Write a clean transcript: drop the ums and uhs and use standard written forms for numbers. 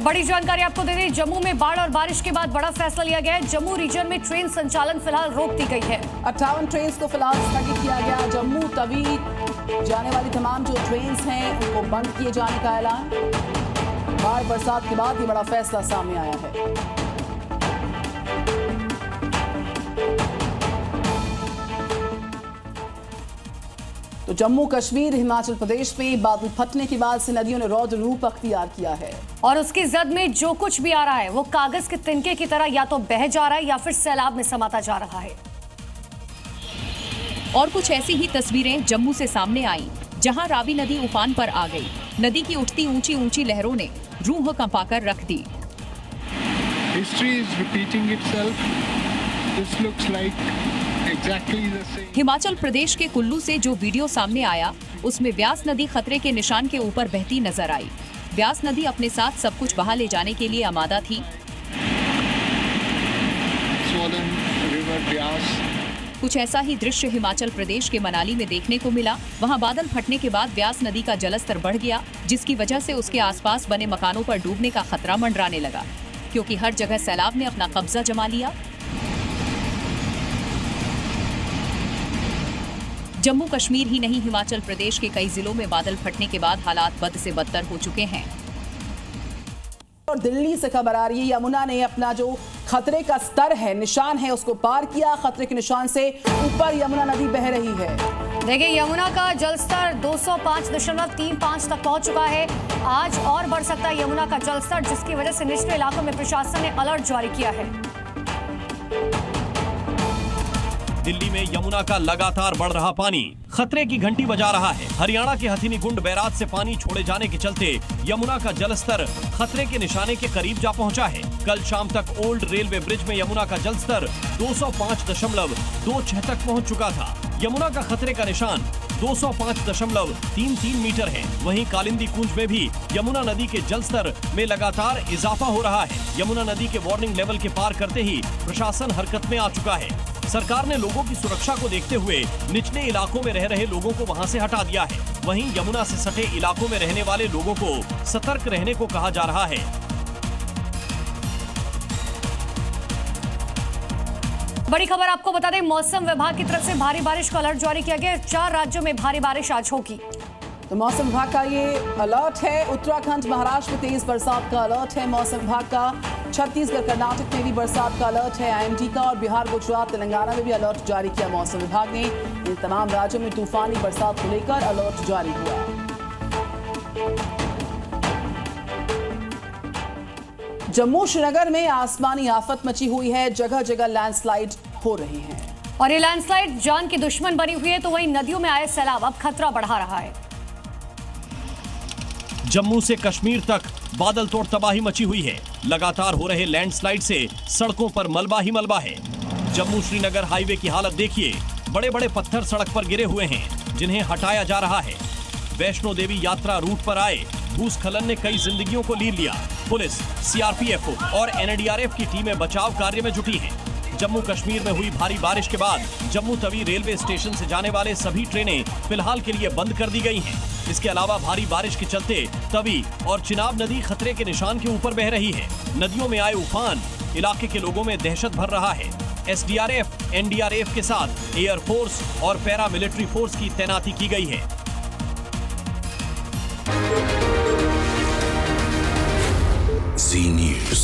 बड़ी जानकारी आपको दे दें, जम्मू में बाढ़ और बारिश के बाद बड़ा फैसला लिया गया है। जम्मू रीजन में ट्रेन संचालन फिलहाल रोक दी गई है। 58 ट्रेन को फिलहाल स्थगित किया गया। जम्मू तवी जाने वाली तमाम जो ट्रेन हैं उनको बंद किए जाने का ऐलान। बाढ़ बरसात के बाद ये बड़ा फैसला सामने आया है। तो जम्मू कश्मीर हिमाचल प्रदेश में बादल फटने के बाद से नदियों ने रौद्र रूप अख्तियार किया है और उसकी जद में जो कुछ भी आ रहा है वो कागज के तिनके की तरह या तो बह जा रहा है या फिर सैलाब में समाता जा रहा है। और कुछ ऐसी ही तस्वीरें जम्मू से सामने आई, जहां रावी नदी उफान पर आ गई। नदी की उठती ऊंची ऊंची लहरों ने रूह कंपाकर रख दी। History is repeating itself. This looks like exactly the same. Himachal Pradesh के कुल्लू से जो वीडियो सामने आया, उसमें व्यास नदी खतरे के निशान के ऊपर बहती नजर आई। व्यास नदी अपने साथ सब कुछ बहा ले जाने के लिए आमादा थी। Swollen river Beas. कुछ ऐसा ही दृश्य हिमाचल प्रदेश के मनाली में देखने को मिला। वहां बादल फटने के बाद व्यास नदी का जलस्तर बढ़ गया, जिसकी वजह से उसके आसपास बने मकानों पर डूबने का खतरा मंडराने लगा, क्योंकि हर जगह सैलाब ने अपना कब्जा जमा लिया। जम्मू कश्मीर ही नहीं, हिमाचल प्रदेश के कई जिलों में बादल फटने के बाद हालात बद से बदतर हो चुके हैं। और दिल्ली से खबर आ रही है, यमुना ने अपना जो खतरे का स्तर है, निशान है, उसको पार किया। खतरे के निशान से ऊपर यमुना नदी बह रही है। देखिए, यमुना का जलस्तर 205.35 तक पहुंच चुका है। आज और बढ़ सकता है यमुना का जलस्तर, जिसकी वजह से निचले इलाकों में प्रशासन ने अलर्ट जारी किया है। दिल्ली में यमुना का लगातार बढ़ रहा पानी खतरे की घंटी बजा रहा है। हरियाणा के हथिनीकुंड बैराज से पानी छोड़े जाने के चलते यमुना का जलस्तर खतरे के निशाने के करीब जा पहुंचा है। कल शाम तक ओल्ड रेलवे ब्रिज में यमुना का जलस्तर 205.26 तक पहुंच चुका था। यमुना का खतरे का निशान 205.33 मीटर है। वहीं कालिंदी कुंज में भी यमुना नदी के जलस्तर में लगातार इजाफा हो रहा है। यमुना नदी के वार्निंग लेवल के पार करते ही प्रशासन हरकत में आ चुका है। सरकार ने लोगों की सुरक्षा को देखते हुए निचले इलाकों में रह रहे लोगों को वहां से हटा दिया है। वहीं यमुना से सटे इलाकों में रहने वाले लोगों को सतर्क रहने को कहा जा रहा है। बड़ी खबर आपको बता दें, मौसम विभाग की तरफ से भारी बारिश का अलर्ट जारी किया गया है। 4 राज्यों में भारी बारिश आज होगी। तो मौसम विभाग का ये अलर्ट है। उत्तराखंड, महाराष्ट्र में तेज बरसात का अलर्ट है मौसम विभाग का। छत्तीसगढ़, कर्नाटक में भी बरसात का अलर्ट है आईएमडी का। और बिहार, गुजरात, तेलंगाना में भी अलर्ट जारी किया मौसम विभाग ने। इन तमाम राज्यों में तूफानी बरसात को लेकर अलर्ट जारी हुआ। जम्मू श्रीनगर में आसमानी आफत मची हुई है। जगह जगह लैंडस्लाइड हो रही है और ये लैंडस्लाइड जान की दुश्मन बनी हुई है। तो वहीं नदियों में आए सैलाब अब खतरा बढ़ा रहा है। जम्मू से कश्मीर तक बादल तोड़ तबाही मची हुई है। लगातार हो रहे लैंडस्लाइड से सड़कों पर मलबा ही मलबा है। जम्मू श्रीनगर हाईवे की हालत देखिए, बड़े बड़े पत्थर सड़क पर गिरे हुए हैं, जिन्हें हटाया जा रहा है। वैष्णो देवी यात्रा रूट पर आए भूस्खलन ने कई जिंदगियों को लील लिया। पुलिस, सीआरपीएफ और एनडीआरएफ की टीमें बचाव कार्य में जुटी हैं। जम्मू कश्मीर में हुई भारी बारिश के बाद जम्मू तवी रेलवे स्टेशन से जाने वाले सभी ट्रेनें फिलहाल के लिए बंद कर दी गई हैं। इसके अलावा भारी बारिश के चलते तवी और चिनाब नदी खतरे के निशान के ऊपर बह रही है। नदियों में आए उफान इलाके के लोगों में दहशत भर रहा है। एसडीआरएफ, एनडीआरएफ के साथ एयरफोर्स और पैरामिलिट्री फोर्स की तैनाती की गई है। Zee News.